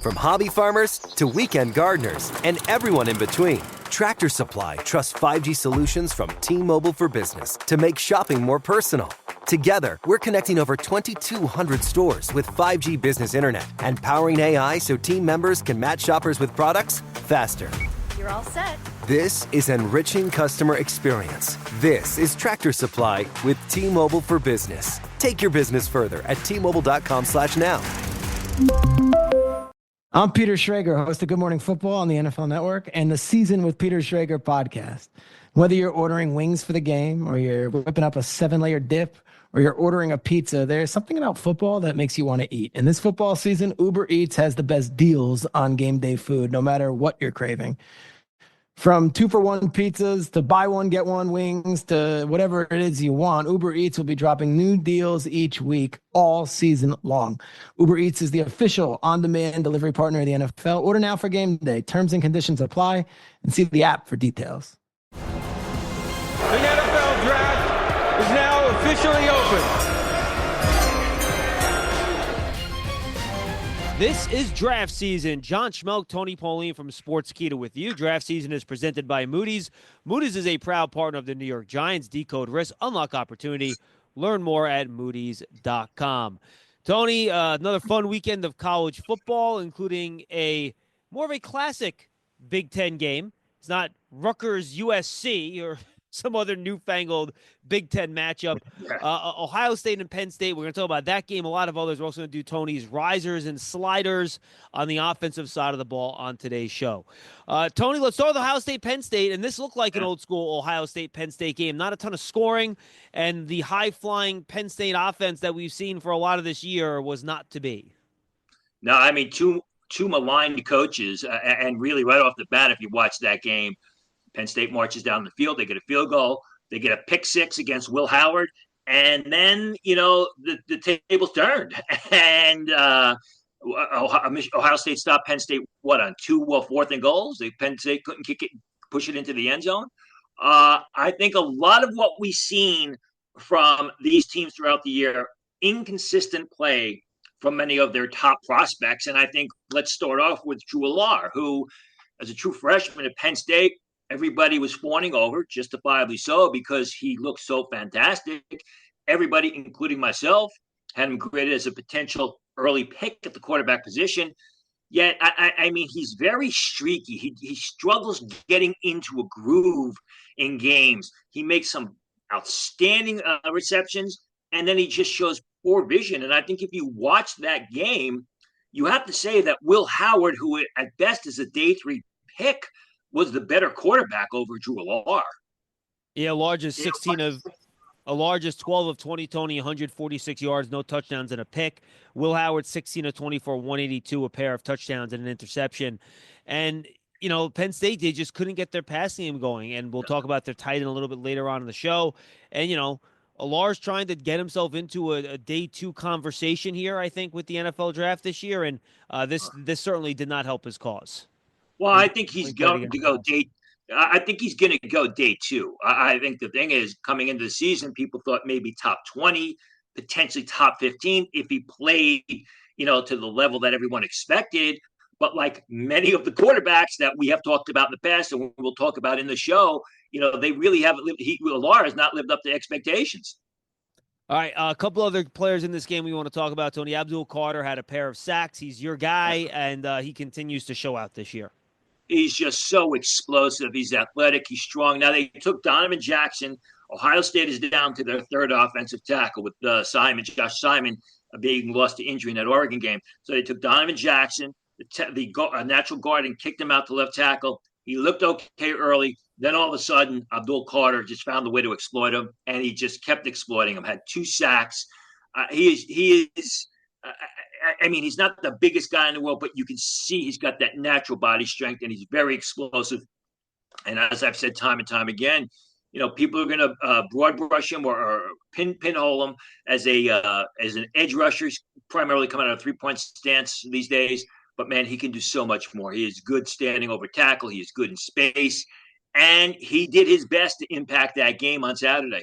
From hobby farmers to weekend gardeners and everyone in between, Tractor Supply trusts 5G solutions from T-Mobile for Business to make shopping more personal. Together, we're connecting over 2,200 stores with 5G business internet and powering AI so team members can match shoppers with products faster. You're all set. This is enriching customer experience. This is Tractor Supply with T-Mobile for Business. Take your business further at T-Mobile.com/now. I'm Peter Schrager, host of Good Morning Football on the NFL Network and the Season with Peter Schrager podcast. Whether you're ordering wings for the game or you're whipping up a 7-layer dip or you're ordering a pizza, there's something about football that makes you want to eat. And this football season, Uber Eats has the best deals on game day food, no matter what you're craving. From 2-for-1 pizzas to buy one, get one wings to whatever it is you want, Uber Eats will be dropping new deals each week all season long. Uber Eats is the official on-demand delivery partner of the NFL. Order now for game day. Terms and conditions apply, and see the app for details. The NFL Draft is now officially open. This is draft season. John Schmeelk, Tony Pauline from Sportskeeda with you. Draft season is presented by Moody's. Moody's is a proud partner of the New York Giants. Decode risk, unlock opportunity. Learn more at Moody's.com. Tony, another fun weekend of college football, including more of a classic Big Ten game. It's not Rutgers USC or some other newfangled Big Ten matchup. Ohio State and Penn State, we're going to talk about that game. A lot of others. We're also going to do Tony's risers and sliders on the offensive side of the ball on today's show. Tony, let's start with Ohio State, Penn State. And this looked like an old school Ohio State, Penn State game. Not a ton of scoring, and the high-flying Penn State offense that we've seen for a lot of this year was not to be. No, I mean, two maligned coaches. And really right off the bat, if you watch that game, Penn State marches down the field. They get a field goal. They get a pick six against Will Howard. And then, the tables turned. And Ohio State stopped Penn State, on 2 4th and goals? Penn State couldn't kick it, push it into the end zone. I think a lot of what we've seen from these teams throughout the year, inconsistent play from many of their top prospects. And I think let's start off with Drew Allar, who, as a true freshman at Penn State, everybody was fawning over, justifiably so, because he looked so fantastic. Everybody, including myself, had him graded as a potential early pick at the quarterback position. Yet, I mean, he's very streaky. He struggles getting into a groove in games. He makes some outstanding receptions, and then he just shows poor vision. And I think if you watch that game, you have to say that Will Howard, who at best is a day 3 pick, was the better quarterback over Drew Allar. Yeah, largest 12 of 20, Tony, 146 yards, no touchdowns and a pick. Will Howard, 16 of 24, 182, a pair of touchdowns and an interception. And, Penn State, they just couldn't get their passing game going. And we'll talk about their tight end a little bit later on in the show. And, Allar's trying to get himself into a day 2 conversation here, I think, with the NFL draft this year. And this certainly did not help his cause. Well, I think he's going to go day. I think he's going to go day 2. I think the thing is, coming into the season, people thought maybe top 20, potentially top 15 if he played, to the level that everyone expected. But like many of the quarterbacks that we have talked about in the past, and we'll talk about in the show, they really haven't lived. Allar has not lived up to expectations. All right, a couple other players in this game we want to talk about. Tony Abdul Carter had a pair of sacks. He's your guy, and he continues to show out this year. He's just so explosive. He's athletic. He's strong. Now, they took Donovan Jackson. Ohio State is down to their 3rd offensive tackle with Josh Simon being lost to injury in that Oregon game. So they took Donovan Jackson, the natural guard, and kicked him out to left tackle. He looked okay early. Then all of a sudden, Abdul Carter just found a way to exploit him, and he just kept exploiting him. Had 2 sacks. He is. I mean, he's not the biggest guy in the world, but you can see he's got that natural body strength, and he's very explosive. And as I've said time and time again, people are going to broad brush him or pinhole him as an edge rusher. He's primarily coming out of 3-point stance these days. But, man, he can do so much more. He is good standing over tackle. He is good in space. And he did his best to impact that game on Saturday.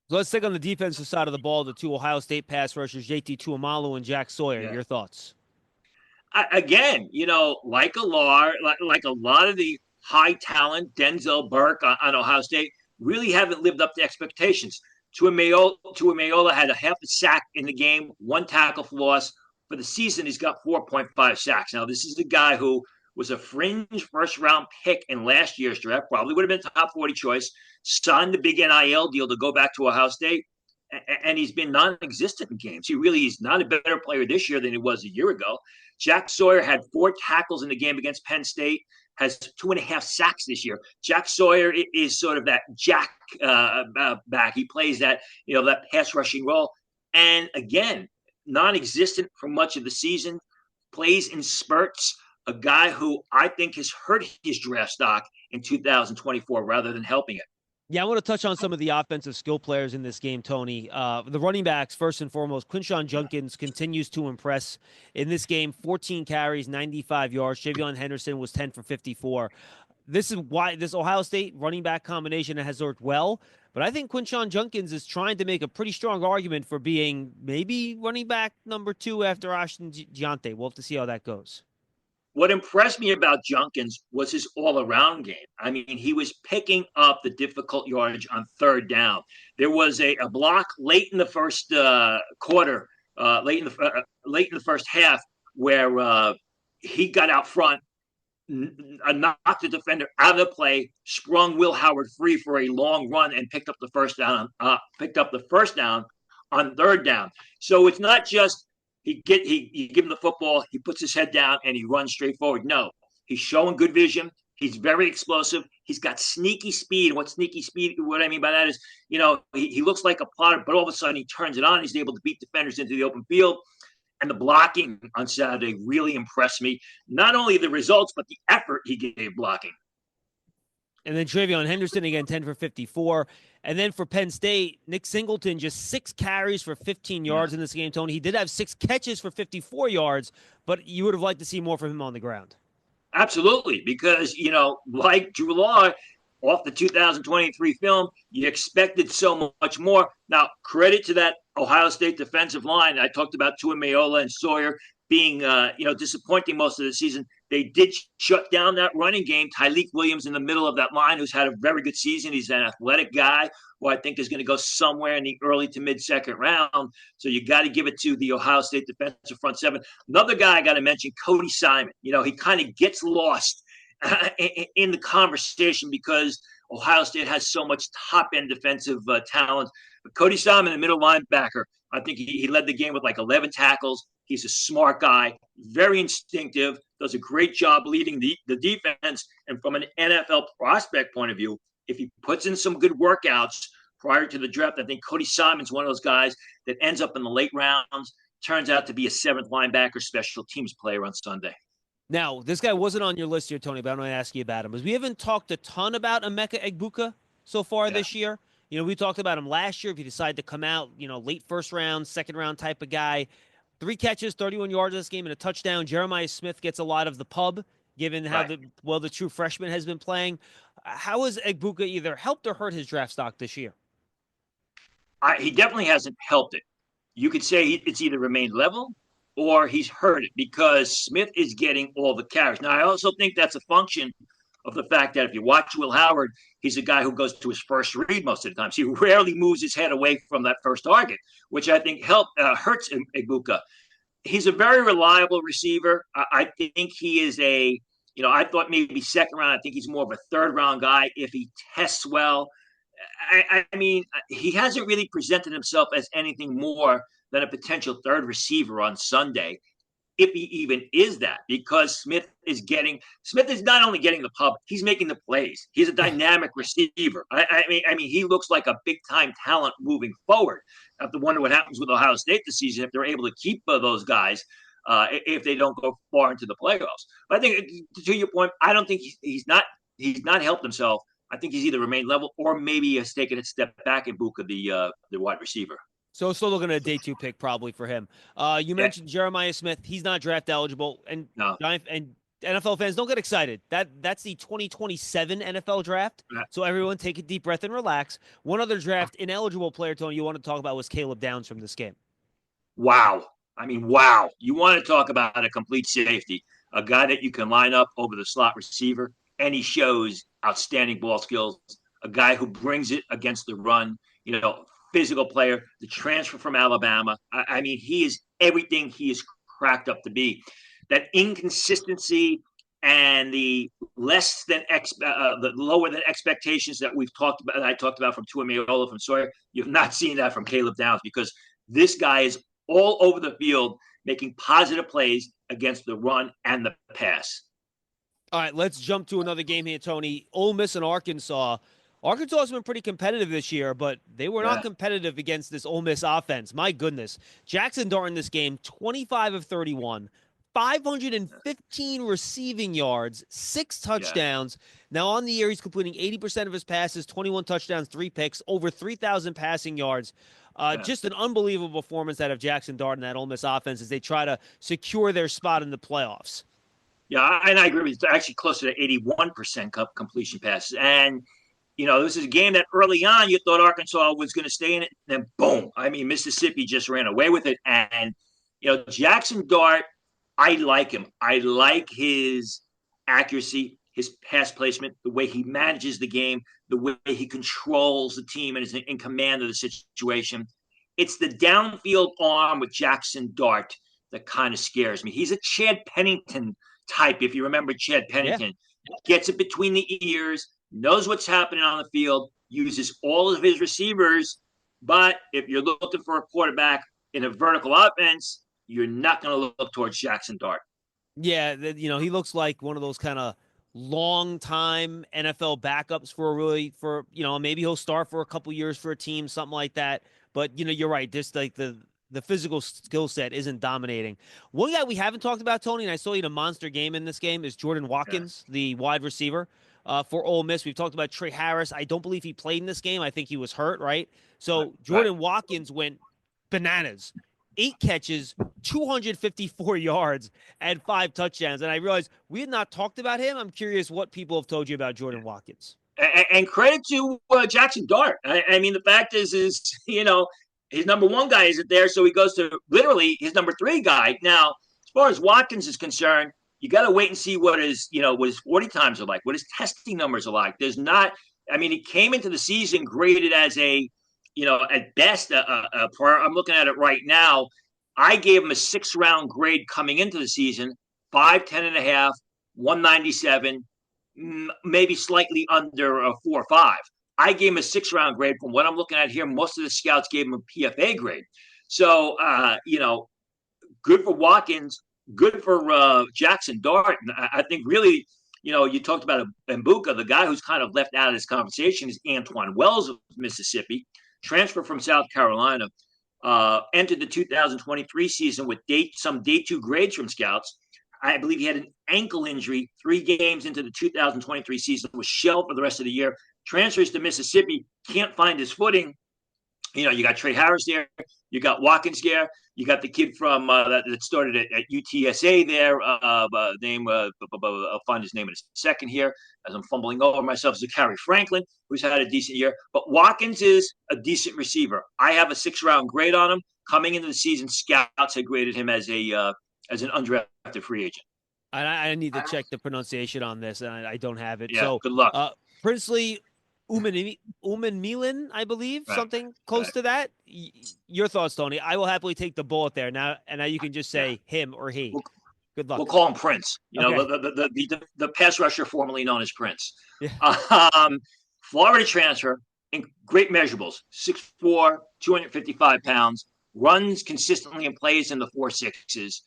So let's take on the defensive side of the ball, the 2 Ohio State pass rushers, JT Tuimalu and Jack Sawyer. Yeah. Your thoughts? Again, like a lot of the high talent, Denzel Burke on Ohio State, really haven't lived up to expectations. Tuimaola had a half a sack in the game, one tackle for loss. For the season, he's got 4.5 sacks. Now, this is a guy who was a fringe first round pick in last year's draft, probably would have been top 40 choice, signed the big NIL deal to go back to Ohio State, and he's been non-existent in games. He's not a better player this year than he was a year ago. Jack Sawyer had 4 tackles in the game against Penn State, has 2.5 sacks this year. Jack Sawyer is sort of that jack back. He plays that pass rushing role, and again, non-existent for much of the season. Plays in spurts. A guy who I think has hurt his draft stock in 2024 rather than helping it. Yeah, I want to touch on some of the offensive skill players in this game, Tony. The running backs, first and foremost, Quinshon Judkins continues to impress in this game. 14 carries, 95 yards. Travion Henderson was 10 for 54. This is why this Ohio State running back combination has worked well. But I think Quinshon Judkins is trying to make a pretty strong argument for being maybe running back number 2 after Ashton Giante. We'll have to see how that goes. What impressed me about Judkins was his all-around game. I mean, he was picking up the difficult yardage on third down. There was a block late in the first quarter, late in the first half, where he got out front, knocked the defender out of the play, sprung Will Howard free for a long run, and picked up the first down. On third down. So it's not just you give him the football, he puts his head down, and he runs straight forward. No, he's showing good vision. He's very explosive. He's got sneaky speed. What I mean by that is, he looks like a plotter, but all of a sudden he turns it on. He's able to beat defenders into the open field. And the blocking on Saturday really impressed me. Not only the results, but the effort he gave blocking. And then Travion Henderson, again, 10 for 54. And then for Penn State, Nick Singleton, just 6 carries for 15 yards in this game, Tony. He did have 6 catches for 54 yards, but you would have liked to see more from him on the ground. Absolutely, because, like Drew Law, off the 2023 film, you expected so much more. Now, credit to that Ohio State defensive line. I talked about Tuimaola and Sawyer being, disappointing most of the season. They did shut down that running game. Tyleik Williams in the middle of that line, who's had a very good season. He's an athletic guy who I think is going to go somewhere in the early to mid-second round. So you got to give it to the Ohio State defensive front seven. Another guy I got to mention, Cody Simon. He kind of gets lost in the conversation because Ohio State has so much top-end defensive talent. But Cody Simon, the middle linebacker, I think he led the game with like 11 tackles. He's a smart guy, very instinctive, does a great job leading the defense. And from an NFL prospect point of view, if he puts in some good workouts prior to the draft, I think Cody Simon's one of those guys that ends up in the late rounds, turns out to be a 7th linebacker special teams player on Sunday. Now, this guy wasn't on your list here, Tony, but I'm going to ask you about him. Because we haven't talked a ton about Emeka Egbuka so far this year. We talked about him last year. If he decided to come out, late first round, second round type of guy. 3 catches, 31 yards in this game, and a touchdown. Jeremiah Smith gets a lot of the pub, given how the true freshman has been playing. How has Egbuka either helped or hurt his draft stock this year? He definitely hasn't helped it. You could say it's either remained level or he's hurt it because Smith is getting all the carries. Now, I also think that's a function of the fact that if you watch Will Howard, he's a guy who goes to his first read most of the time. So he rarely moves his head away from that first target, which I think hurts Egbuka. He's a very reliable receiver. I think he is I thought maybe second round. I think he's more of a third round guy if he tests well. I mean, he hasn't really presented himself as anything more than a potential third receiver on Sunday, if he even is that, because Smith is not only getting the pub, he's making the plays. He's a dynamic receiver. I mean, he looks like a big time talent moving forward. I have to wonder what happens with Ohio State this season if they're able to keep those guys if they don't go far into the playoffs. But I think, to your point, I don't think he's not helped himself. I think he's either remained level or maybe has taken a step back in Buka, the wide receiver. So still looking at a day 2 pick probably for him. You mentioned Jeremiah Smith. He's not draft eligible. And NFL fans, don't get excited. That's the 2027 NFL draft. So everyone take a deep breath and relax. One other draft ineligible player, Tony, you want to talk about was Caleb Downs from this game. Wow. I mean, wow. You want to talk about a complete safety, a guy that you can line up over the slot receiver, and he shows outstanding ball skills, a guy who brings it against the run, physical player, the transfer from Alabama. I mean, he is everything he is cracked up to be. That inconsistency and the the lower than expectations that we've talked about, I talked about from Tuimeola, from Sawyer, you've not seen that from Caleb Downs, because this guy is all over the field making positive plays against the run and the pass. All right, let's jump to another game here, Tony. Ole Miss and Arkansas. Arkansas has been pretty competitive this year, but they were not competitive against this Ole Miss offense. My goodness. Jackson Dart in this game, 25 of 31, 515 receiving yards, 6 touchdowns. Now on the year, he's completing 80% of his passes, 21 touchdowns, 3 picks, over 3,000 passing yards. Just an unbelievable performance out of Jackson Dart and that Ole Miss offense as they try to secure their spot in the playoffs. Yeah, and I agree with you. It's actually closer to 81% completion passes. And, this is a game that early on you thought Arkansas was going to stay in it. And then, boom. I mean, Mississippi just ran away with it. And, Jackson Dart, I like him. I like his accuracy, his pass placement, the way he manages the game, the way he controls the team and is in command of the situation. It's the downfield arm with Jackson Dart that kind of scares me. He's a Chad Pennington type, if you remember Chad Pennington. Yeah. Gets it between the ears, knows what's happening on the field, uses all of his receivers. But if you're looking for a quarterback in a vertical offense, you're not going to look towards Jackson Dart. Yeah, he looks like one of those kind of long-time NFL backups for maybe he'll start for a couple years for a team, something like that. But, you're right. Just like the physical skill set isn't dominating. One guy we haven't talked about, Tony, and I saw you in a monster game in this game, is Jordan Watkins, the wide receiver for Ole Miss. We've talked about Trey Harris. I don't believe he played in this game. I think he was hurt, right? So Jordan Watkins went bananas. 8 catches, 254 yards, and 5 touchdowns. And I realized we had not talked about him. I'm curious what people have told you about Jordan Watkins. And credit to Jackson Dart. I mean, the fact is, his number 1 guy isn't there, so he goes to literally his number 3 guy. Now, as far as Watkins is concerned, you got to wait and see what his 40 times are like, what his testing numbers are like. He came into the season graded as at best, I'm looking at it right now. I gave him a 6th-round grade coming into the season, 5'10.5", 197, maybe slightly under 4 or 5. I gave him a 6th-round grade. From what I'm looking at here, most of the scouts gave him a PFA grade. So, good for Watkins, good for Jackson Dart. And I think really, you talked about Mbuka. The guy who's kind of left out of this conversation is Antoine Wells of Mississippi. Transfer from South Carolina, entered the 2023 season with some day 2 grades from scouts. I believe he had an ankle injury 3 games into the 2023 season, was shelved for the rest of the year. Transfers to Mississippi, can't find his footing. You got Trey Harris there. You got Watkins there. You got the kid from that started at UTSA there. I'll find his name in a second here as I'm fumbling over myself. Zachary Franklin, who's had a decent year. But Watkins is a decent receiver. I have a 6th-round grade on him. Coming into the season, scouts had graded him as an undrafted free agent. I need to check the pronunciation on this, and I don't have it. Yeah, so good luck. Princely Umanmielen, I believe, something close to that. Your thoughts, Tony? I will happily take the bullet there now, and now you can just say him or he. Good luck. We'll call him Prince. The pass rusher formerly known as Prince. Yeah. Florida transfer, and great measurables: 6'4", 255 pounds, runs consistently and plays in the 4.6s.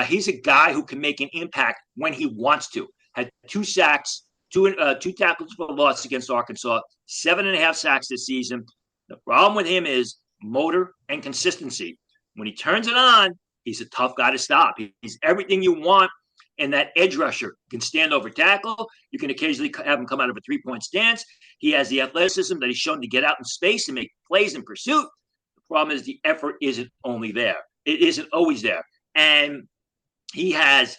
He's a guy who can make an impact when he wants to. Had 2 sacks. 2 tackles for loss against Arkansas, 7.5 sacks this season. The problem with him is motor and consistency. When he turns it on, he's a tough guy to stop. He's everything you want in that edge rusher. You can stand over tackle. You can occasionally have him come out of a 3-point stance. He has the athleticism that he's shown to get out in space and make plays in pursuit. The problem is the effort isn't only there. It isn't always there. And he has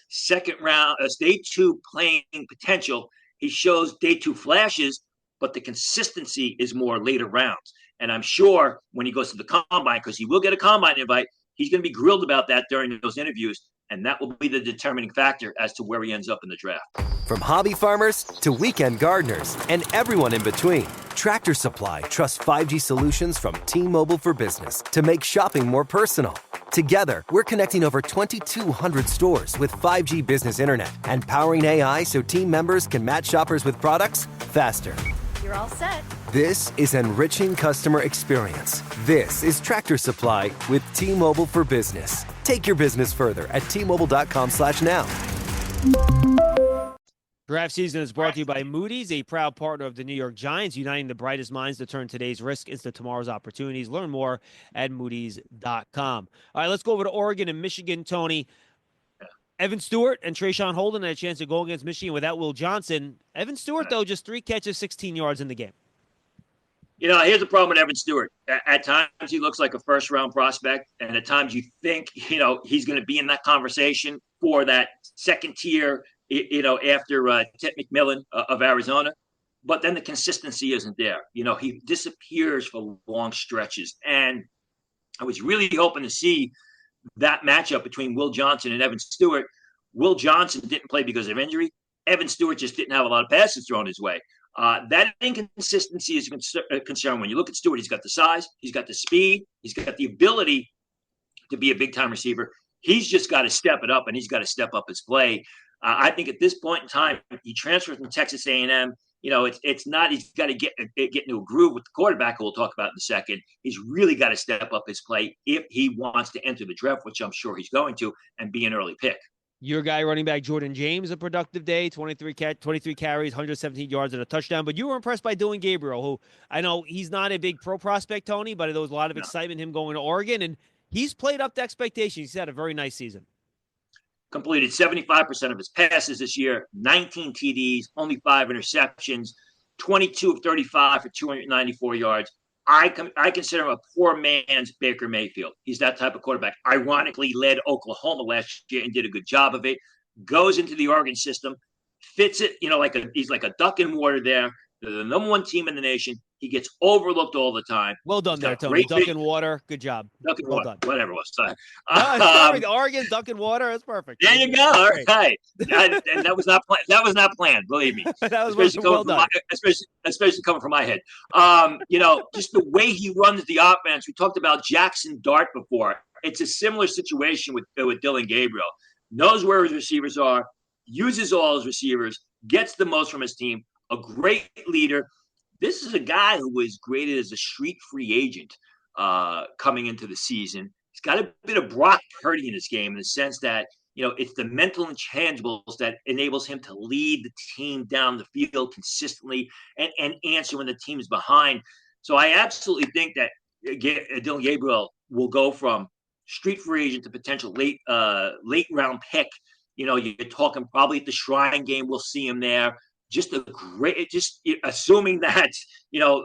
day 2 playing potential. He shows day 2 flashes, but the consistency is more later rounds. And I'm sure when he goes to the combine, because he will get a combine invite, He's going to be grilled about that during those interviews, and that will be the determining factor as to where he ends up in the draft. From hobby farmers to weekend gardeners and everyone in between, Tractor Supply trusts 5G solutions from T-Mobile for Business to make shopping more personal. Together, we're connecting over 2,200 stores with 5G business internet and powering AI so team members can match shoppers with products faster. You're all set. This is enriching customer experience. This is Tractor Supply with T-Mobile for Business. Take your business further at T-Mobile.com/now. Draft season is brought to you by Moody's, a proud partner of the New York Giants, uniting the brightest minds to turn today's risk into tomorrow's opportunities. Learn more at Moody's.com. All right, let's go over to Oregon and Michigan, Tony. Evan Stewart and Trayshawn Holden had a chance to go against Michigan without Will Johnson. Evan Stewart, though, just 3 catches, 16 yards in the game. Here's the problem with Evan Stewart. At times, he looks like a first-round prospect, and at times you think, he's going to be in that conversation for that second tier, after Ted McMillan of Arizona. But then the consistency isn't there. He disappears for long stretches. And I was really hoping to see that matchup between Will Johnson and Evan Stewart. Will Johnson didn't play because of injury. Evan Stewart just didn't have a lot of passes thrown his way. That inconsistency is a concern. When you look at Stewart, he's got the size, he's got the speed, he's got the ability to be a big-time receiver. He's just got to step it up, and he's got to step up his play. I think at this point in time, he transferred from Texas A&M. It's not he's got to get into a groove with the quarterback, who we'll talk about in a second. He's really got to step up his play if he wants to enter the draft, which I'm sure he's going to, and be an early pick. Your guy, running back Jordan James, a productive day, 23 carries, 117 yards, and a touchdown. But you were impressed by Dylan Gabriel, who I know he's not a big pro prospect, Tony, but there was a lot of excitement him going to Oregon, and he's played up to expectations. He's had a very nice season. Completed 75% of his passes this year, 19 TDs, only 5 interceptions, 22 of 35 for 294 yards. I consider him a poor man's Baker Mayfield. He's that type of quarterback. Ironically, led Oklahoma last year and did a good job of it. Goes into the Oregon system, fits it, he's like a duck in water there. They're the number 1 team in the nation. He gets overlooked all the time. Well done there, Tony. Duck in water. Good job. Duck in water. Done. Whatever it was. Oregon, duck in water. That's perfect. There you go. All right. And that was not planned. That was not planned. Believe me. That was well done. Especially coming from my head. Just the way he runs the offense. We talked about Jackson Dart before. It's a similar situation with Dylan Gabriel. Knows where his receivers are. Uses all his receivers. Gets the most from his team. A great leader. This is a guy who was graded as a street free agent coming into the season. He's got a bit of Brock Purdy in his game in the sense that, it's the mental intangibles that enables him to lead the team down the field consistently and answer when the team is behind. So I absolutely think that Dylan Gabriel will go from street free agent to potential late round pick. You're talking probably at the Shrine game. We'll see him there. Assuming that,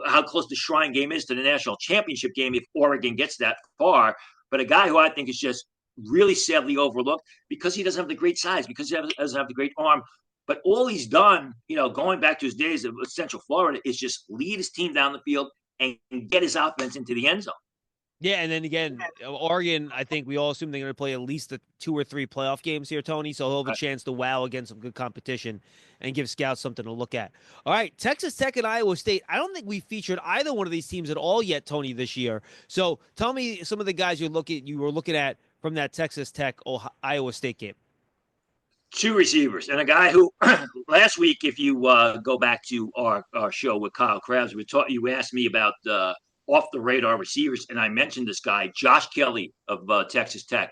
how close the Shrine game is to the national championship game if Oregon gets that far. But a guy who I think is just really sadly overlooked because he doesn't have the great size, because he doesn't have the great arm. But all he's done, going back to his days of Central Florida, is just lead his team down the field and get his offense into the end zone. Yeah, and then again, Oregon, I think we all assume they're going to play at least 2 or 3 playoff games here, Tony, so he'll have a chance to wow against some good competition and give scouts something to look at. All right, Texas Tech and Iowa State. I don't think we featured either one of these teams at all yet, Tony, this year. So tell me some of the guys you were looking at from that Texas Tech Iowa State game. 2 receivers and a guy who last week, if you go back to our show with Kyle Krabs, you asked me about off the radar receivers, and I mentioned this guy, Josh Kelly of Texas Tech,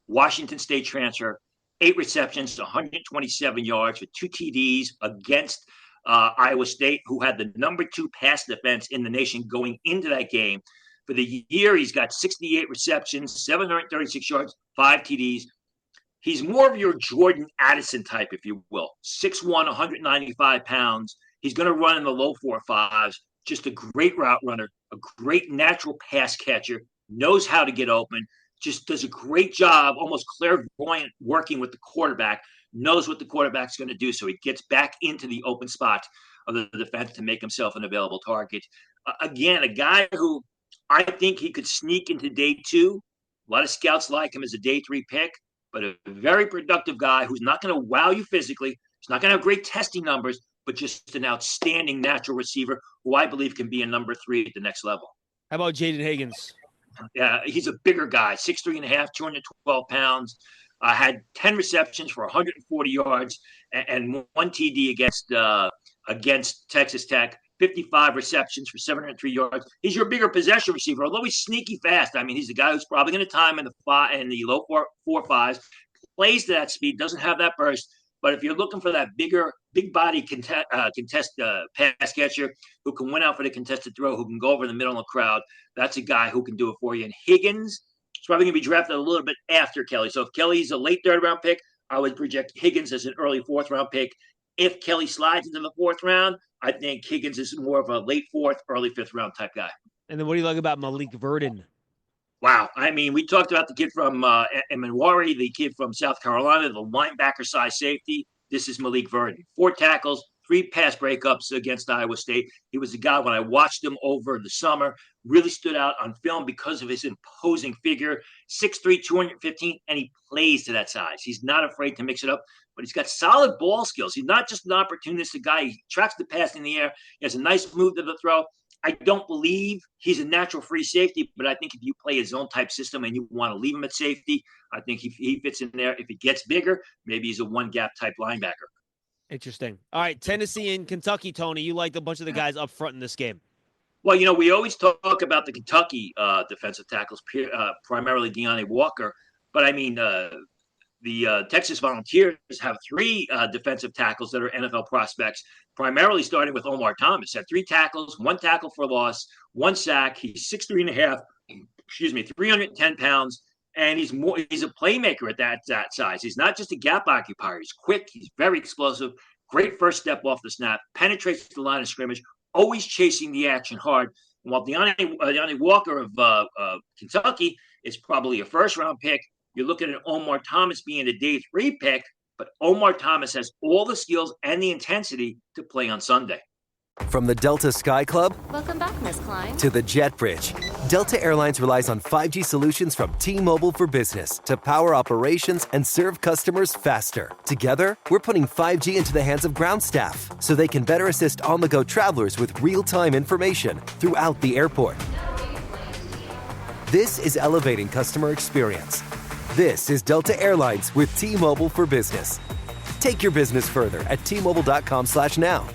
Washington State transfer, 8 receptions, 127 yards with 2 TDs against Iowa State, who had the number 2 pass defense in the nation going into that game. For the year, he's got 68 receptions, 736 yards, 5 TDs. He's more of your Jordan Addison type, if you will. 6'1", 195 pounds. He's going to run in the low 4.5s. Just a great route runner, a great natural pass catcher, knows how to get open, just does a great job, almost clairvoyant working with the quarterback, knows what the quarterback's going to do, so he gets back into the open spot of the defense to make himself an available target. Again, a guy who I think he could sneak into day 2 A lot of scouts like him as a day 3 pick, but a very productive guy who's not going to wow you physically. He's not going to have great testing numbers, but just an outstanding natural receiver who I believe can be a number 3 at the next level. How about Jaden Higgins? Yeah, he's a bigger guy, 6'3.5", 212 pounds. Had 10 receptions for 140 yards and 1 TD against Texas Tech. 55 receptions for 703 yards. He's your bigger possession receiver, although he's sneaky fast. I mean, he's a guy who's probably going to time in the low 4.5s, plays to that speed, doesn't have that burst. But if you're looking for that big body pass catcher who can win out for the contested throw, who can go over the middle of the crowd, that's a guy who can do it for you. And Higgins is probably going to be drafted a little bit after Kelly. So if Kelly's a late 3rd round pick, I would project Higgins as an early 4th round pick. If Kelly slides into the 4th round, I think Higgins is more of a late 4th, early 5th round type guy. And then what do you like about Malik Verdon? Wow. I mean, we talked about the kid from Emanwari, the kid from South Carolina, the linebacker size safety. This is Malik Verdon. 4 tackles, 3 pass breakups against Iowa State. He was a guy, when I watched him over the summer, really stood out on film because of his imposing figure, 6'3", 215, and he plays to that size. He's not afraid to mix it up, but he's got solid ball skills. He's not just an opportunistic guy. He tracks the pass in the air. He has a nice move to the throw. I don't believe he's a natural free safety, but I think if you play a zone type system and you want to leave him at safety, I think he fits in there. If he gets bigger, maybe he's a 1-gap type linebacker. Interesting. All right, Tennessee and Kentucky, Tony. You liked a bunch of the guys up front in this game. Well, we always talk about the Kentucky defensive tackles, primarily Deontay Walker. But, I mean, the Texas Volunteers have 3 defensive tackles that are NFL prospects, primarily starting with Omar Thomas. Had 3 tackles, 1 tackle for loss, 1 sack. He's 6'3.5", 310 pounds. And he's a playmaker at that size. He's not just a gap occupier. He's quick. He's very explosive. Great first step off the snap. Penetrates the line of scrimmage. Always chasing the action hard. And while Deontay Walker of Kentucky is probably a 1st-round pick, you're looking at Omar Thomas being a day 3 pick. But Omar Thomas has all the skills and the intensity to play on Sunday. From the Delta Sky Club Welcome back, Miss Klein. to the Jet Bridge, Delta Airlines relies on 5G solutions from T-Mobile for Business to power operations and serve customers faster. Together, we're putting 5G into the hands of ground staff so they can better assist on-the-go travelers with real-time information throughout the airport. This is elevating customer experience. This is Delta Airlines with T-Mobile for Business. Take your business further at T-Mobile.com/now.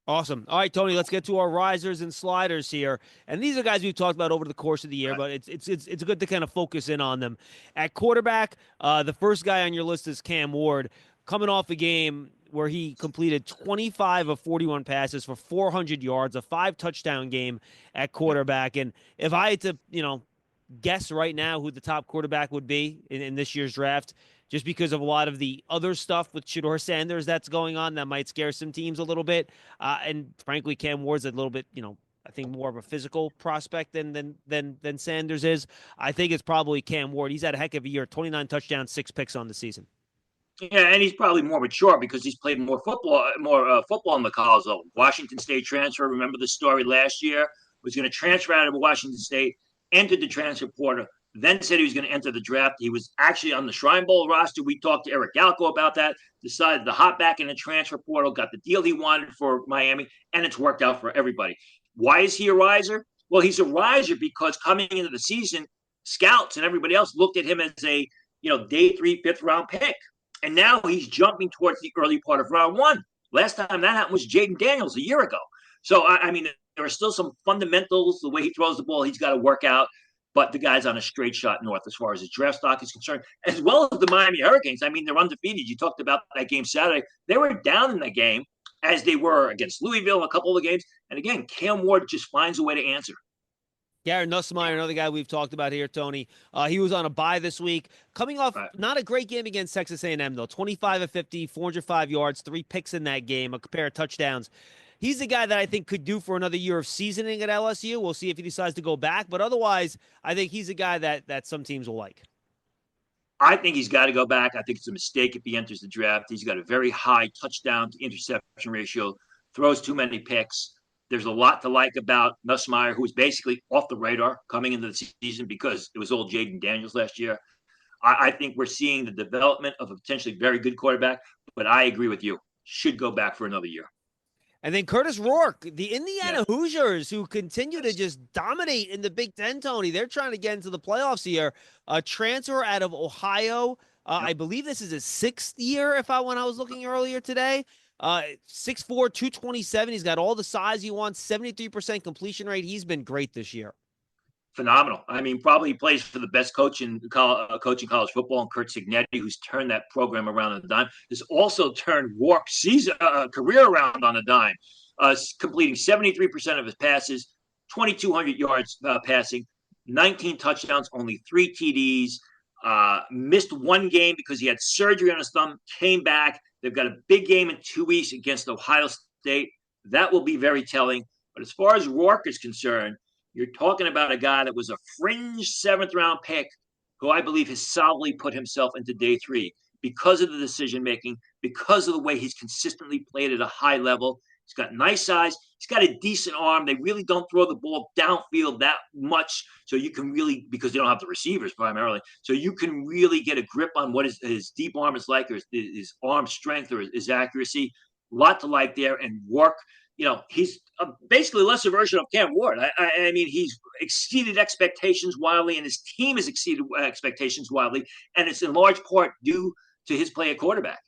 Awesome. All right, Tony, let's get to our risers and sliders here. And these are guys we've talked about over the course of the year, but it's good to kind of focus in on them. At quarterback, the first guy on your list is Cam Ward, coming off a game where he completed 25 of 41 passes for 400 yards, a 5-touchdown game at quarterback. And if I had to, guess right now who the top quarterback would be in this year's draft, just because of a lot of the other stuff with Shedeur Sanders that's going on that might scare some teams a little bit. And frankly, Cam Ward's a little bit, I think more of a physical prospect than Sanders is. I think it's probably Cam Ward. He's had a heck of a year, 29 touchdowns, 6 picks on the season. Yeah, and he's probably more mature because he's played more football in the college level. Washington State transfer. Remember the story last year? Was going to transfer out of Washington State, entered the transfer portal, then said he was going to enter the draft. He was actually on the Shrine Bowl roster. We talked to Eric Galko about that, decided to hop back in the transfer portal, got the deal he wanted for Miami, and it's worked out for everybody. Why is he a riser? Well, he's a riser because coming into the season, scouts and everybody else looked at him as a day 3, 5th round pick. And now he's jumping towards the early part of round 1. Last time that happened was Jaden Daniels a year ago. So, I mean, there are still some fundamentals, the way he throws the ball, he's got to work out. But the guy's on a straight shot north as far as his draft stock is concerned, as well as the Miami Hurricanes. I mean, they're undefeated. You talked about that game Saturday. They were down in that game, as they were against Louisville in a couple of the games. And again, Cam Ward just finds a way to answer. Garrett Nussmeier, another guy we've talked about here, Tony. He was on a bye this week. Coming off not a great game against Texas A&M, though. 25 of 50, 405 yards, 3 picks in that game, a pair of touchdowns. He's the guy that I think could do for another year of seasoning at LSU. We'll see if he decides to go back. But otherwise, I think he's a guy that some teams will like. I think he's got to go back. I think it's a mistake if he enters the draft. He's got a very high touchdown to interception ratio, throws too many picks. There's a lot to like about Nussmeier, who was basically off the radar coming into the season because it was old Jaden Daniels last year. I think we're seeing the development of a potentially very good quarterback, but I agree with you. Should go back for another year. And then Curtis Rourke, the Indiana Hoosiers, who continue to just dominate in the Big Ten, Tony. They're trying to get into the playoffs here. A transfer out of Ohio. I believe this is his 6th year, when I was looking earlier today. 6'4", 227. He's got all the size he wants, 73% completion rate. He's been great this year. Phenomenal. I mean, probably plays for the best coach in college football, and Kurt Cignetti, who's turned that program around on a dime. Has also turned Rourke's career around on a dime, completing 73% of his passes, 2,200 yards passing, 19 touchdowns, only 3 TDs. Missed one game because he had surgery on his thumb, came back. They've got a big game in 2 weeks against Ohio State. That will be very telling. But as far as Rourke is concerned, you're talking about a guy that was a fringe 7th-round pick who I believe has solidly put himself into day 3 because of the decision-making, because of the way he's consistently played at a high level. He's got nice size. He's got a decent arm. They really don't throw the ball downfield that much, so you can really, because they don't have the receivers primarily, so you can really get a grip on what his deep arm is like, or his arm strength, or his accuracy. A lot to like there. And Rourke, he's basically a lesser version of Cam Ward. I mean, he's exceeded expectations wildly, and his team has exceeded expectations wildly, and it's in large part due to his play at quarterback.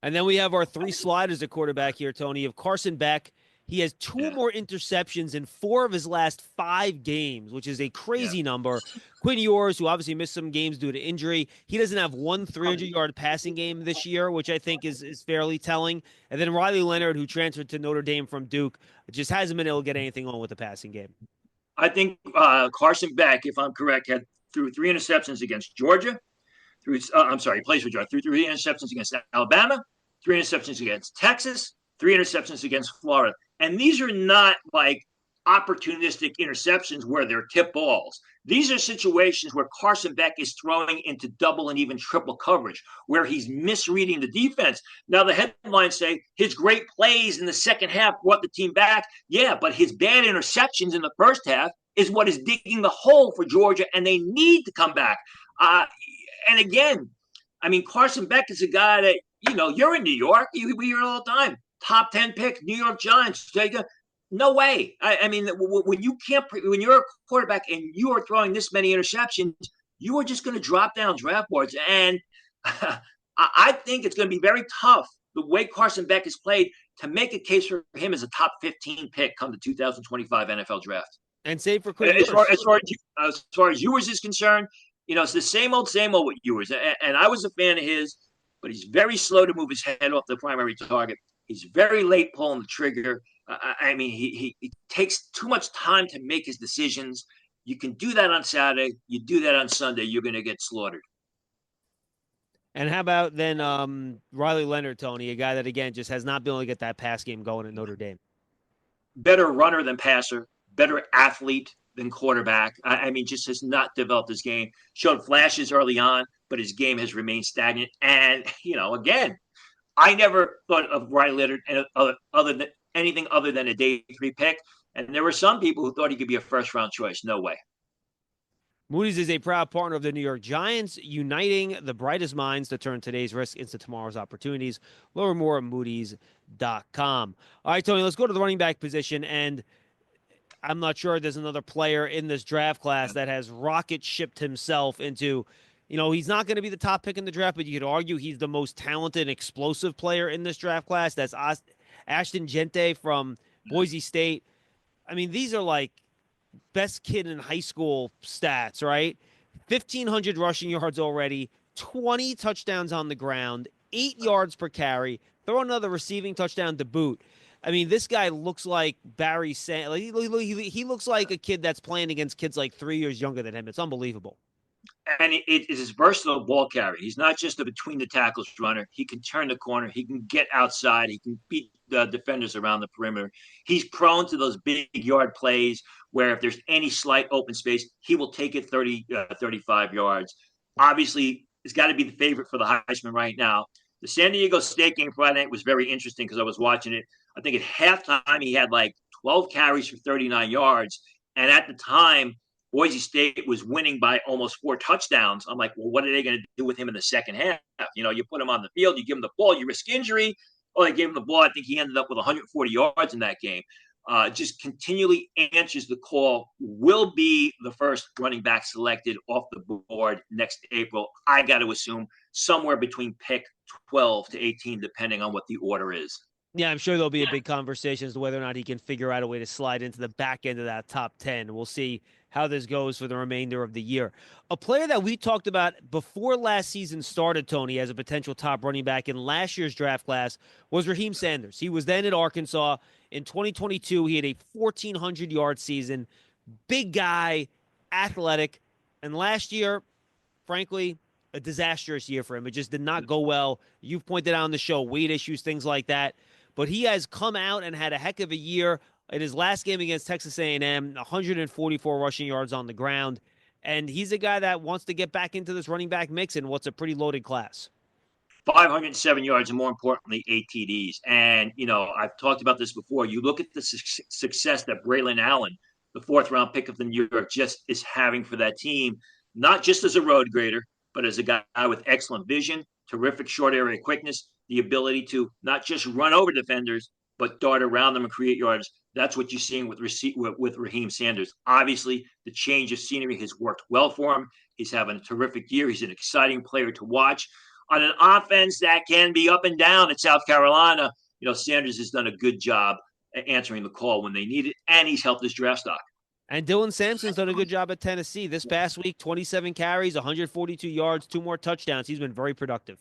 And then we have our 3 sliders at quarterback here, Tony, of Carson Beck. He has 2 more interceptions in 4 of his last 5 games, which is a crazy number. Quinn Ewers, who obviously missed some games due to injury, he doesn't have one 300-yard passing game this year, which I think is fairly telling. And then Riley Leonard, who transferred to Notre Dame from Duke, just hasn't been able to get anything on with the passing game. I think Carson Beck, if I'm correct, threw 3 interceptions against Georgia. He plays for Georgia. Threw 3 interceptions against Alabama, 3 interceptions against Texas, 3 interceptions against Florida. And these are not like opportunistic interceptions where they're tip balls. These are situations where Carson Beck is throwing into double and even triple coverage, where he's misreading the defense. Now, the headlines say his great plays in the second half brought the team back. Yeah, but his bad interceptions in the first half is what is digging the hole for Georgia, and they need to come back. And again, I mean, Carson Beck is a guy that, you're in New York. We hear it all the time. Top 10 pick, New York Giants. No way. I mean, when you're a quarterback and you are throwing this many interceptions, you are just going to drop down draft boards. And I think it's going to be very tough, the way Carson Beck has played, to make a case for him as a top 15 pick come the 2025 NFL draft. And save for Quinn Ewers. As far as Ewers is concerned, it's the same old with Ewers. And I was a fan of his, but he's very slow to move his head off the primary target. He's very late pulling the trigger. I mean, he takes too much time to make his decisions. You can do that on Saturday. You do that on Sunday, you're going to get slaughtered. And how about then Riley Leonard, Tony, a guy that, again, just has not been able to get that pass game going at Notre Dame? Better runner than passer, better athlete than quarterback. I mean, just has not developed his game. Showed flashes early on, but his game has remained stagnant. And, again, I never thought of Riley Leonard anything other than a day 3 pick. And there were some people who thought he could be a first-round choice. No way. Moody's is a proud partner of the New York Giants, uniting the brightest minds to turn today's risk into tomorrow's opportunities. Learn more at Moody's.com. All right, Tony, let's go to the running back position. And I'm not sure there's another player in this draft class that has rocket shipped himself into – he's not going to be the top pick in the draft, but you could argue he's the most talented and explosive player in this draft class. That's Ashton Gente from Boise State. I mean, these are like best kid in high school stats, right? 1,500 rushing yards already, 20 touchdowns on the ground, 8 yards per carry, throw another receiving touchdown to boot. I mean, this guy looks like Barry Sanders. He looks like a kid that's playing against kids like 3 years younger than him. It's unbelievable. And it is his versatile ball carry. He's not just a between the tackles runner. He can turn the corner. He can get outside. He can beat the defenders around the perimeter. He's prone to those big yard plays where if there's any slight open space, he will take it 35 yards. Obviously, it's got to be the favorite for the Heisman right now. The San Diego State game Friday night was very interesting because I was watching it. I think at halftime he had like 12 carries for 39 yards. And at the time, Boise State was winning by almost 4 touchdowns. I'm like, well, what are they going to do with him in the second half? You put him on the field, you give him the ball, you risk injury. They gave him the ball. I think he ended up with 140 yards in that game. Just continually answers the call, will be the first running back selected off the board next April. I got to assume somewhere between pick 12 to 18, depending on what the order is. Yeah, I'm sure there'll be a big conversation as to whether or not he can figure out a way to slide into the back end of that top 10. We'll see how this goes for the remainder of the year. A player that we talked about before last season started, Tony, as a potential top running back in last year's draft class was Raheem Sanders. He was then at Arkansas. In 2022, he had a 1,400-yard season. Big guy, athletic. And last year, frankly, a disastrous year for him. It just did not go well. You've pointed out on the show, weight issues, things like that. But he has come out and had a heck of a year. In his last game against Texas A&M, 144 rushing yards on the ground. And he's a guy that wants to get back into this running back mix in what's a pretty loaded class. 507 yards and, more importantly, 8 TDs. And, I've talked about this before. You look at the success that Braylon Allen, the 4th-round pick of the New York Jets, is having for that team, not just as a road grader, but as a guy with excellent vision, terrific short area quickness, the ability to not just run over defenders, but dart around them and create yards. That's what you're seeing with Raheem Sanders. Obviously, the change of scenery has worked well for him. He's having a terrific year. He's an exciting player to watch. On an offense that can be up and down at South Carolina, Sanders has done a good job at answering the call when they need it, and he's helped his draft stock. And Dylan Sampson's done a good job at Tennessee. This past week, 27 carries, 142 yards, 2 more touchdowns. He's been very productive.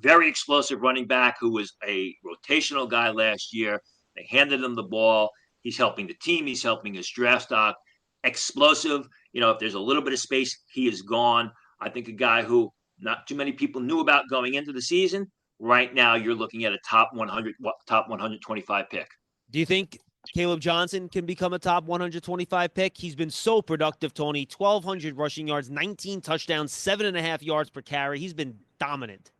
Very explosive running back who was a rotational guy last year. They handed him the ball. He's helping the team. He's helping his draft stock. Explosive. If there's a little bit of space, he is gone. I think a guy who not too many people knew about going into the season. Right now, you're looking at a top 125 pick. Do you think Caleb Johnson can become a top 125 pick? He's been so productive, Tony. 1,200 rushing yards, 19 touchdowns, 7.5 yards per carry. He's been dominant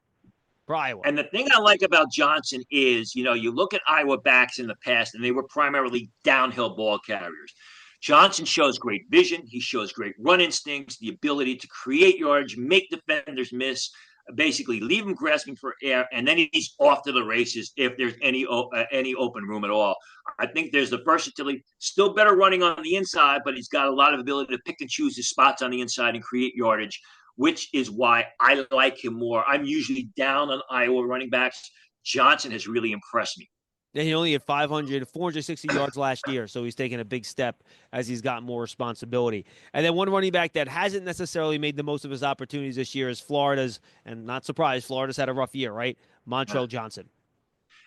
for Iowa. And the thing I like about Johnson is, you look at Iowa backs in the past, and they were primarily downhill ball carriers. Johnson shows great vision. He shows great run instincts, the ability to create yards, make defenders miss, basically leave them grasping for air, and then he's off to the races if there's any open room at all. I think there's the versatility. Still better running on the inside, but he's got a lot of ability to pick and choose his spots on the inside and create yardage, which is why I like him more. I'm usually down on Iowa running backs. Johnson has really impressed me. Yeah, he only had 460 yards last year, so he's taken a big step as he's gotten more responsibility. And then one running back that hasn't necessarily made the most of his opportunities this year is Florida's, and not surprised, Florida's had a rough year, right? Montrell Johnson.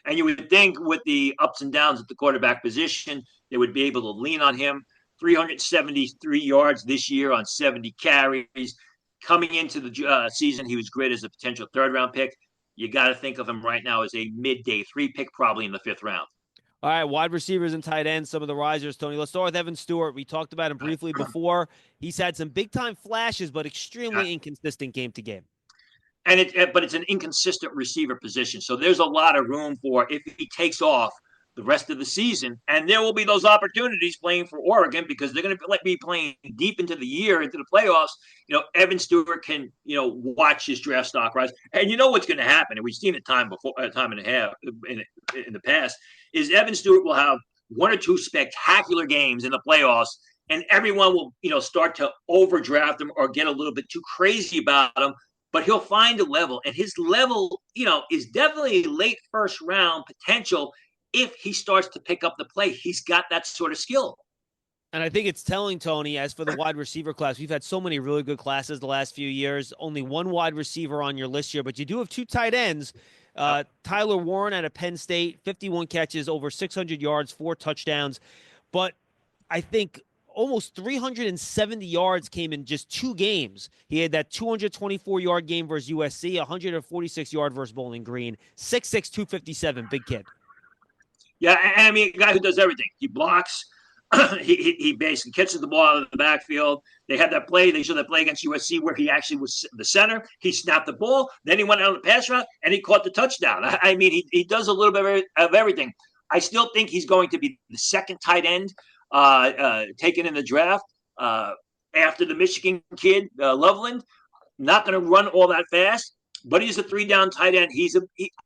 And you would think with the ups and downs at the quarterback position, they would be able to lean on him. 373 yards this year on 70 carries. Coming into the season, he was great as a potential 3rd-round pick. You got to think of him right now as a mid-day 3 pick, probably in the 5th round. All right, wide receivers and tight ends, some of the risers, Tony. Let's start with Evan Stewart. We talked about him briefly before. He's had some big-time flashes, but extremely inconsistent game to game. But it's an inconsistent receiver position, so there's a lot of room for if he takes off the rest of the season, and there will be those opportunities playing for Oregon because they're going to be playing deep into the year, into the playoffs. Evan Stewart can, watch his draft stock rise. And you know what's going to happen, and we've seen it time and a half in the past, is Evan Stewart will have 1 or 2 spectacular games in the playoffs, and everyone will, start to overdraft him or get a little bit too crazy about him. But he'll find a level, and his level, is definitely late 1st round potential. If he starts to pick up the play, he's got that sort of skill. And I think it's telling, Tony, as for the wide receiver class, we've had so many really good classes the last few years. Only 1 wide receiver on your list here, but you do have 2 tight ends. Tyler Warren out of Penn State, 51 catches, over 600 yards, 4 touchdowns. But I think almost 370 yards came in just 2 games. He had that 224-yard game versus USC, 146-yard versus Bowling Green, 6'6", 257, big kid. Yeah, and a guy who does everything. He blocks. he basically catches the ball out of the backfield. They showed that play against USC where he actually was the center. He snapped the ball. Then he went out on the pass route, and he caught the touchdown. He does a little bit of everything. I still think he's going to be the second tight end taken in the draft after the Michigan kid, Loveland. Not going to run all that fast, but he's a 3-down tight end.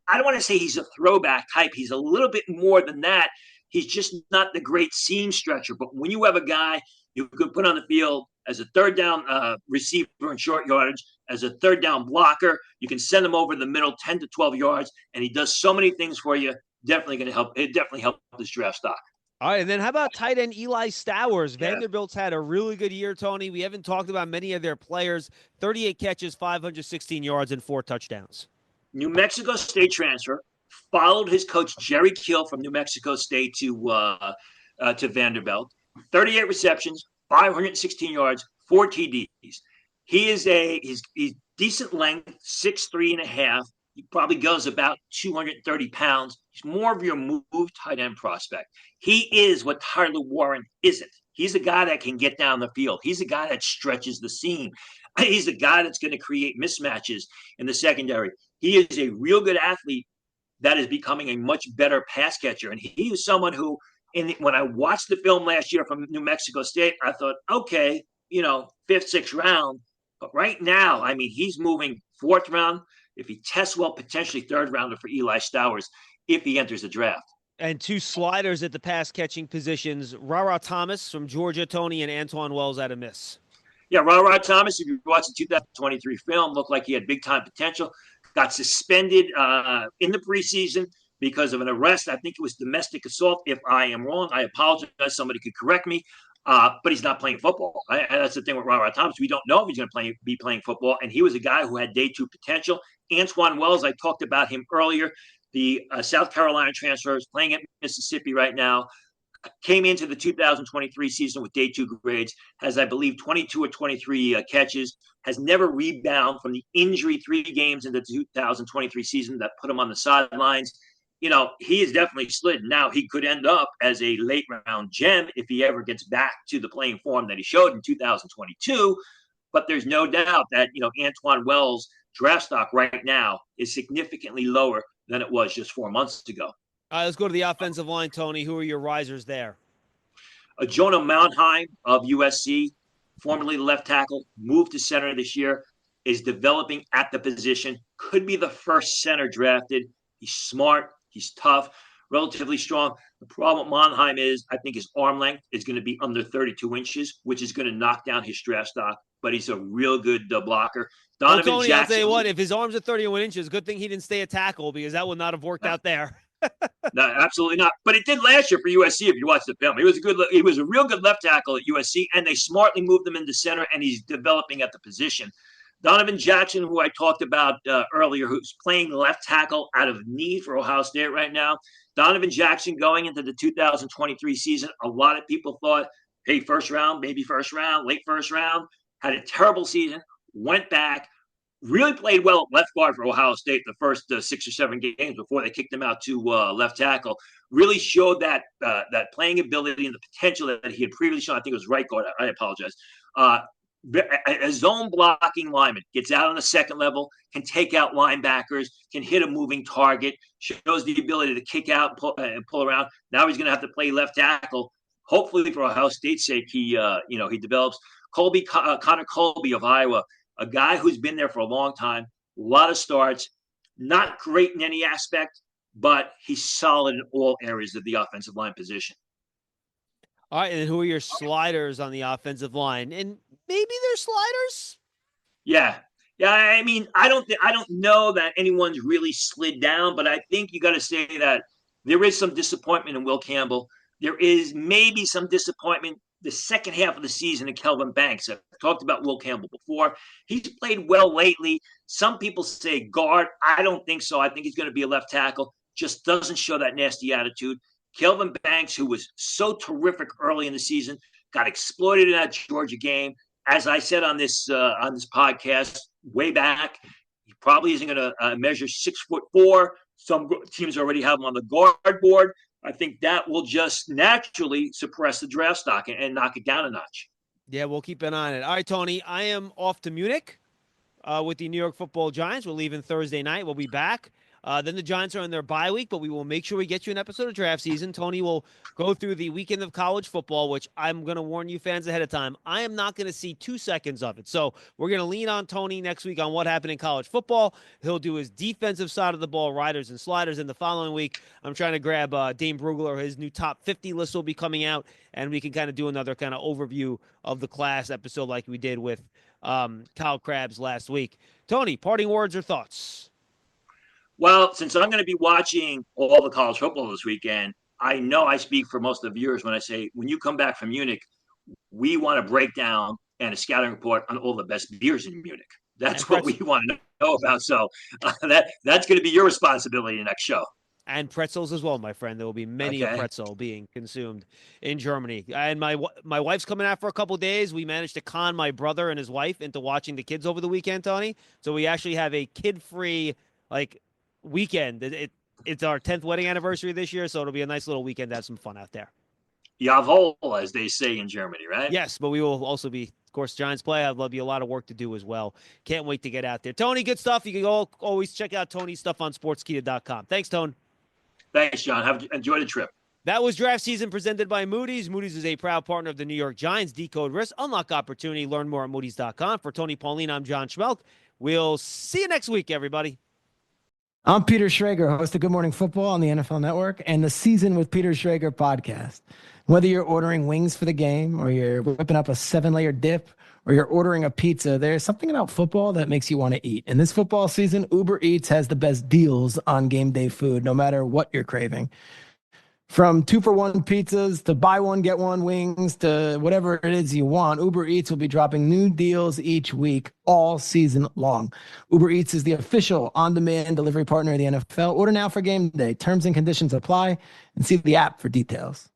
I don't want to say he's a throwback type. He's a little bit more than that. He's just not the great seam stretcher. But when you have a guy you can put on the field as a 3rd down receiver in short yardage, as a 3rd down blocker, you can send him over the middle 10 to 12 yards, and he does so many things for you. Definitely going to help. It definitely helped this draft stock. All right, and then how about tight end Eli Stowers? Yeah. Vanderbilt's had a really good year, Tony. We haven't talked about many of their players. 38 catches, 516 yards, and 4 touchdowns. New Mexico State transfer, followed his coach Jerry Kill from New Mexico State to Vanderbilt. 38 receptions, 516 yards, 4 TDs. He's decent length, 6'3" and a half. He probably goes about 230 pounds. He's more of your move tight end prospect. He is what Tyler Warren isn't. He's a guy that can get down the field. He's a guy that stretches the seam. He's a guy that's going to create mismatches in the secondary. He is a real good athlete that is becoming a much better pass catcher. And he is someone who, when I watched the film last year from New Mexico State, I thought, okay, 5th, 6th round. But right now, I mean, he's moving 4th round. If he tests well, potentially 3rd rounder for Eli Stowers if he enters the draft. And 2 sliders at the pass-catching positions, Rara Thomas from Georgia, Tony, and Antoine Wells out of Miss. Yeah, Rara Thomas, if you watch the 2023 film, looked like he had big-time potential. Got suspended in the preseason because of an arrest. I think it was domestic assault. If I am wrong, I apologize. Somebody could correct me. But he's not playing football. And that's the thing with Rara Thomas. We don't know if he's going to be playing football. And he was a guy who had day 2 potential. Antoine Wells, I talked about him earlier. The South Carolina transfer is playing at Mississippi right now. Came into the 2023 season with day 2 grades. Has, I believe, 22 or 23 catches. Has never rebounded from the injury 3 games in the 2023 season that put him on the sidelines. He is definitely slid. Now, he could end up as a late-round gem if he ever gets back to the playing form that he showed in 2022. But there's no doubt that, Antoine Wells' draft stock right now is significantly lower than it was just 4 months ago. All right, let's go to the offensive line, Tony. Who are your risers there? Jonah Mountheim of USC, formerly left tackle, moved to center this year, is developing at the position, could be the first center drafted. He's smart. He's tough, relatively strong. The problem with Monheim is I think his arm length is going to be under 32 inches, which is going to knock down his draft stock, but he's a real good blocker. Donovan Tony, Jackson. I'll tell you what, if his arms are 31 inches, good thing he didn't stay a tackle because that would not have worked out there. No, absolutely not. But it did last year for USC if you watch the film. He was a real good left tackle at USC, and they smartly moved him into center, and he's developing at the position. Donovan Jackson, who I talked about earlier, who's playing left tackle out of need for Ohio State right now. Donovan Jackson going into the 2023 season, a lot of people thought, hey, 1st round, maybe 1st round, late 1st round. Had a terrible season, went back, really played well at left guard for Ohio State the first 6 or 7 games before they kicked him out to left tackle. Really showed that playing ability and the potential that he had previously shown. I think it was right guard. I apologize. A zone blocking lineman gets out on the 2nd level, can take out linebackers, can hit a moving target, shows the ability to kick out and pull around. Now he's going to have to play left tackle. Hopefully, for Ohio State's sake, he develops. Connor Colby of Iowa, a guy who's been there for a long time, a lot of starts, not great in any aspect, but he's solid in all areas of the offensive line position. All right, and who are your sliders on the offensive line? And maybe they're sliders? Yeah. I mean, I don't know that anyone's really slid down, but I think you got to say that there is some disappointment in Will Campbell. There is maybe some disappointment the second half of the season in Kelvin Banks. I've talked about Will Campbell before. He's played well lately. Some people say guard. I don't think so. I think he's going to be a left tackle. Just doesn't show that nasty attitude. Kelvin Banks, who was so terrific early in the season, got exploited in that Georgia game. As I said on this podcast way back, he probably isn't going to measure 6'4". Some teams already have him on the guard board. I think that will just naturally suppress the draft stock and knock it down a notch. Yeah, we'll keep an eye on it. All right, Tony, I am off to Munich with the New York Football Giants. We're leaving Thursday night. We'll be back. Then the Giants are on their bye week, but we will make sure we get you an episode of Draft Season. Tony will go through the weekend of college football, which I'm going to warn you fans ahead of time. I am not going to see 2 seconds of it. So we're going to lean on Tony next week on what happened in college football. He'll do his defensive side of the ball, riders and sliders. And the following week, I'm trying to grab Dane Brugler. His new top 50 list will be coming out, and we can kind of do another kind of overview of the class episode like we did with Kyle Krabs last week. Tony, parting words or thoughts? Well, since I'm going to be watching all the college football this weekend, I know I speak for most of the viewers when I say, when you come back from Munich, we want to break down and a scouting report on all the best beers in Munich. That's what we want to know about. So that's going to be your responsibility in the next show. And pretzels as well, my friend. There will be many a pretzel being consumed in Germany. And my wife's coming out for a couple of days. We managed to con my brother and his wife into watching the kids over the weekend, Tony. So we actually have a kid-free weekend. It's our 10th wedding anniversary this year, so it'll be a nice little weekend to have some fun out there. Jawohl, as they say in Germany, right? Yes, but we will also be, of course, Giants play. I'd love you a lot of work to do as well. Can't wait to get out there. Tony, good stuff. You can always check out Tony's stuff on sportskeeda.com. Thanks, Tone. Thanks, John. Enjoy the trip. That was Draft Season presented by Moody's. Moody's is a proud partner of the New York Giants. Decode risk, unlock opportunity. Learn more at Moody's.com. For Tony Pauline, I'm John Schmeelk. We'll see you next week, everybody. I'm Peter Schrager, host of Good Morning Football on the NFL Network and the Season with Peter Schrager podcast. Whether you're ordering wings for the game or you're whipping up a 7-layer dip or you're ordering a pizza, there's something about football that makes you want to eat. And this football season, Uber Eats has the best deals on game day food, no matter what you're craving. From 2-for-1 pizzas to buy one, get one wings to whatever it is you want, Uber Eats will be dropping new deals each week all season long. Uber Eats is the official on-demand delivery partner of the NFL. Order now for game day. Terms and conditions apply, and see the app for details.